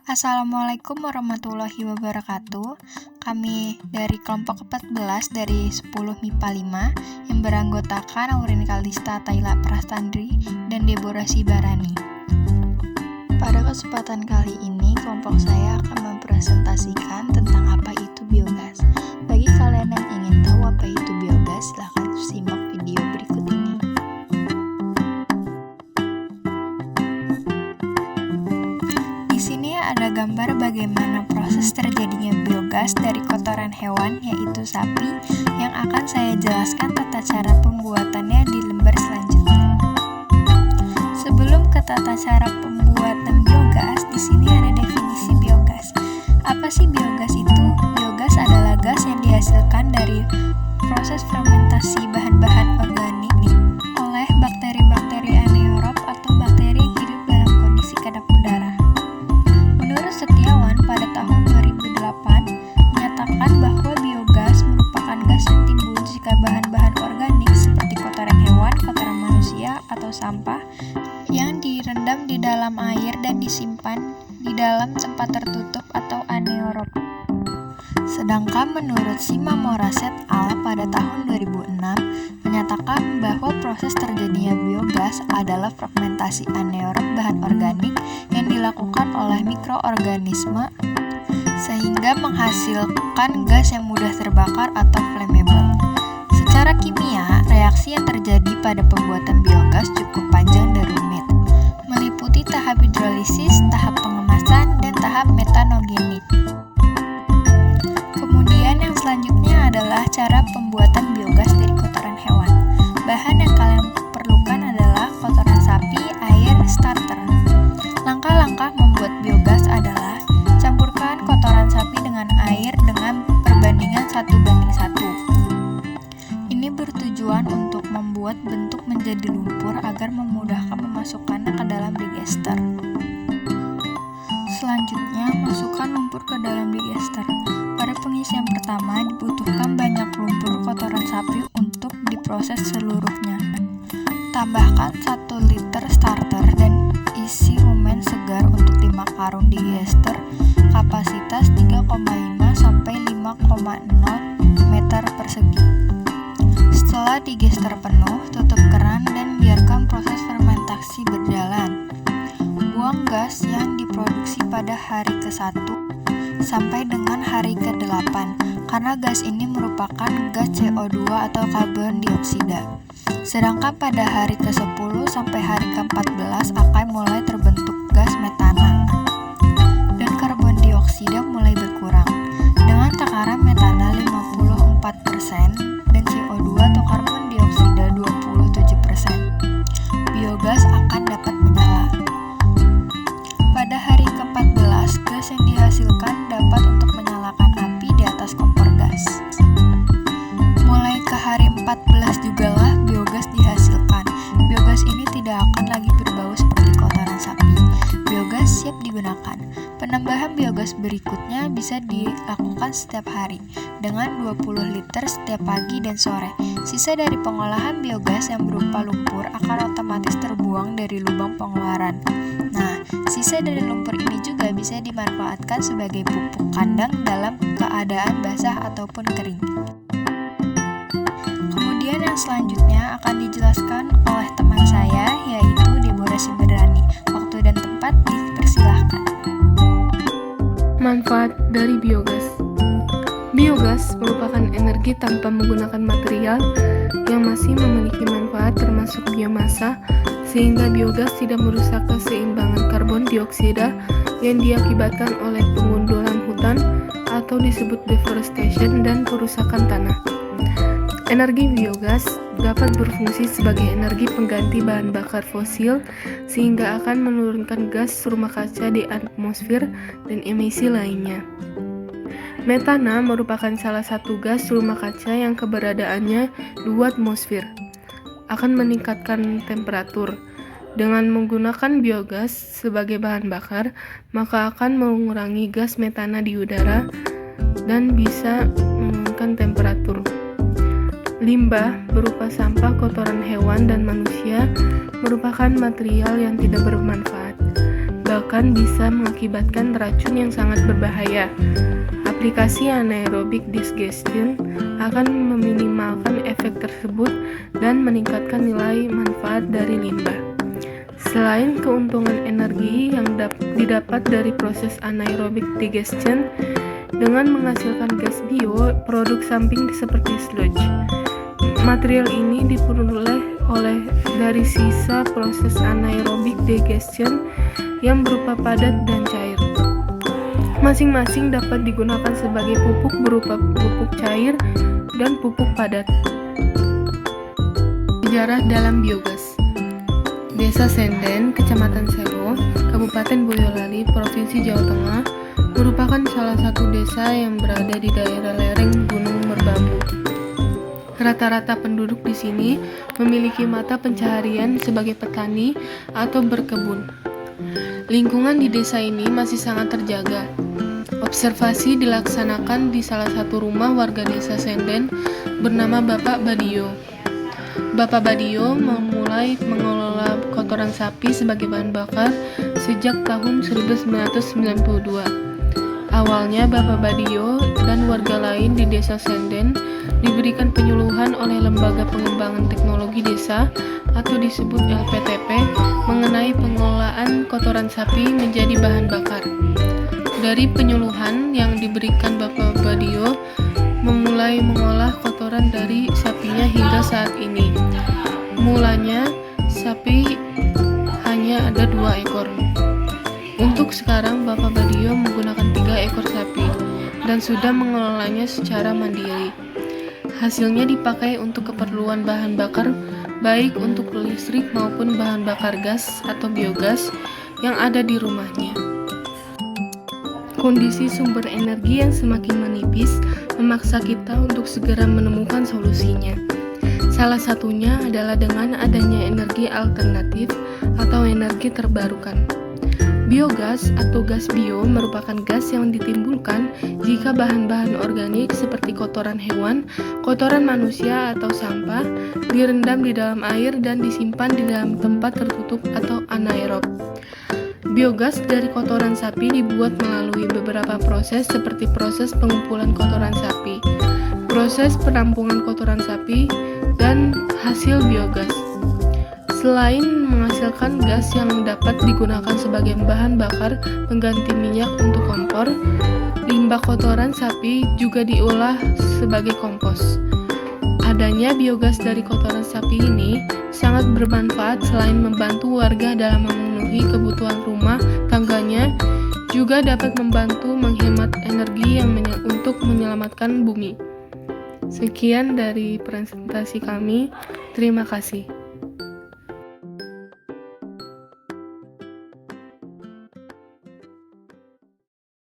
Assalamualaikum warahmatullahi wabarakatuh. Kami dari kelompok 14 dari 10 MIPA 5 yang beranggotakan Aurin Kalista Tayla Prastandri dan Deborah Sibarani. Pada kesempatan kali ini, kelompok saya akan mempresentasikan tentang apa itu biogas. Bagi kalian yang ingin tahu apa itu biogas, silahkan simak video berikut ini. Di sini ada gambar bagaimana proses terjadinya biogas dari kotoran hewan, yaitu sapi, yang akan saya jelaskan tata cara pembuatannya di lembar selanjutnya. Sebelum ke tata cara pembuatan biogas, di sini ada definisi biogas. Apa sih biogas itu? Biogas adalah gas yang dihasilkan dari proses fermentasi bahan-bahan organik oleh bakteri-bakteri anaerob atau bakteri yang hidup dalam kondisi kedap udara. Menurut Setiawan pada tahun 2008 menyatakan bahwa biogas merupakan gas yang timbul jika bahan-bahan organik seperti kotoran hewan, kotoran manusia, atau sampah yang direndam di dalam air dan disimpan di dalam tempat tertutup atau anaerob. Sedangkan menurut Sima Moraset al. pada tahun 2006 menyatakan bahwa proses terjadinya biogas adalah fragmentasi anaerob bahan organik yang dilakukan oleh mikroorganisme sehingga menghasilkan gas yang mudah terbakar atau flammable. Secara kimia, reaksi yang terjadi pada pembuatan biogas cukup panjang dan rumit, meliputi tahap hidrolisis, tahap pengemasan, dan tahap metanogenik. Kemudian yang selanjutnya adalah cara pembuatan biogas dari kotoran hewan. Bahan yang kalian perlukan adalah kotoran sapi, air, starter. Langkah-langkah membuat biogas adalah campurkan kotoran sapi dengan air dengan perbandingan 1:1. Ini bertujuan untuk membuat bentuk menjadi lumpur agar memudahkan memasukkannya ke dalam digester. Selanjutnya, masukkan lumpur ke dalam digester. Pada pengisian pertama, dibutuhkan banyak lumpur kotoran sapi untuk diproses seluruhnya. Tambahkan 1 liter starter dan isi rumen segar untuk 5 karung digester kapasitas 3,5 sampai 5,0 meter persegi. Setelah digester penuh, tutup keran dan biarkan proses fermentasi berjalan. Buang gas yang diproduksi pada hari ke-1 sampai dengan hari ke-8 karena gas ini merupakan gas CO2 atau karbon dioksida. Sedangkan pada hari ke-10 sampai hari ke-14 akan mulai terbentuk gas metana dan karbon dioksida mulai berkurang dengan takaran metana 54% dan CO2 atau karbon dioksida 27%. Biogas akan dapat menyala. Pada hari ke-14, gas yang dihasilkan dapat untuk menyalakan api di atas kompor gas. Mulai ke hari 14 jugalah biogas dihasilkan. Biogas ini tidak akan lagi berbau seperti kotoran sapi. Biogas siap digunakan. Penambahan biogas berikutnya bisa dilakukan setiap hari dengan 20 liter setiap pagi dan sore. Sisa dari pengolahan biogas yang berupa lumpur akan otomatis terbuang dari lubang pengeluaran. Nah, sisa dari lumpur ini juga bisa dimanfaatkan sebagai pupuk kandang dalam keadaan basah ataupun kering. Kemudian yang selanjutnya akan dijelaskan oleh teman saya, yaitu Deborah Sibarani. Waktu dan tempat dipersilahkan. Manfaat dari biogas. Biogas merupakan energi tanpa menggunakan material yang masih memiliki manfaat termasuk biomasa, sehingga biogas tidak merusak keseimbangan karbon dioksida yang diakibatkan oleh pengundulan hutan atau disebut deforestation dan perusakan tanah. Energi biogas dapat berfungsi sebagai energi pengganti bahan bakar fosil sehingga akan menurunkan gas rumah kaca di atmosfer dan emisi lainnya. Metana merupakan salah satu gas rumah kaca yang keberadaannya 2 atmosfer. Akan meningkatkan temperatur. Dengan menggunakan biogas sebagai bahan bakar, maka akan mengurangi gas metana di udara dan bisa menurunkan temperatur. Limbah berupa sampah kotoran hewan dan manusia merupakan material yang tidak bermanfaat. Bahkan bahkan bisa mengakibatkan racun yang sangat berbahaya. Aplikasi anaerobic digestion akan meminimalkan efek tersebut dan meningkatkan nilai manfaat dari limbah. Selain keuntungan energi yang didapat dari proses anaerobic digestion, dengan menghasilkan gas bio, produk samping seperti sludge. Material ini diperoleh dari sisa proses anaerobic digestion yang berupa padat dan cair. Masing-masing dapat digunakan sebagai pupuk berupa pupuk cair dan pupuk padat. Sejarah dalam biogas. Desa Senden, Kecamatan Selo, Kabupaten Boyolali, Provinsi Jawa Tengah, merupakan salah satu desa yang berada di daerah lereng Gunung Merbabu. Rata-rata penduduk di sini memiliki mata pencaharian sebagai petani atau berkebun. Lingkungan di desa ini masih sangat terjaga. Observasi dilaksanakan di salah satu rumah warga desa Senden bernama Bapak Badio. Bapak Badio memulai mengelola kotoran sapi sebagai bahan bakar sejak tahun 1992. Awalnya Bapak Badio dan warga lain di desa Senden diberikan penyuluhan oleh Lembaga Pengembangan Teknologi Desa atau disebut LPTP mengenai pengelolaan kotoran sapi menjadi bahan bakar. Dari penyuluhan yang diberikan Bapak Badio memulai mengolah kotoran dari sapinya hingga saat ini. Mulanya sapi hanya ada 2 ekor. Untuk sekarang Bapak Badio menggunakan 3 ekor sapi dan sudah mengelolanya secara mandiri. Hasilnya dipakai untuk keperluan bahan bakar baik untuk listrik maupun bahan bakar gas atau biogas yang ada di rumahnya. Kondisi sumber energi yang semakin menipis memaksa kita untuk segera menemukan solusinya. Salah satunya adalah dengan adanya energi alternatif atau energi terbarukan. Biogas atau gas bio merupakan gas yang ditimbulkan jika bahan-bahan organik seperti kotoran hewan, kotoran manusia atau sampah direndam di dalam air dan disimpan di dalam tempat tertutup atau anaerob. Biogas dari kotoran sapi dibuat melalui beberapa proses seperti proses pengumpulan kotoran sapi, proses penampungan kotoran sapi, dan hasil biogas. Selain menghasilkan gas yang dapat digunakan sebagai bahan bakar pengganti minyak untuk kompor, limbah kotoran sapi juga diolah sebagai kompos. Adanya biogas dari kotoran sapi ini sangat bermanfaat selain membantu warga dalam memenuhi kebutuhan rumah tangganya, juga dapat membantu menghemat energi untuk menyelamatkan bumi. Sekian dari presentasi kami, terima kasih.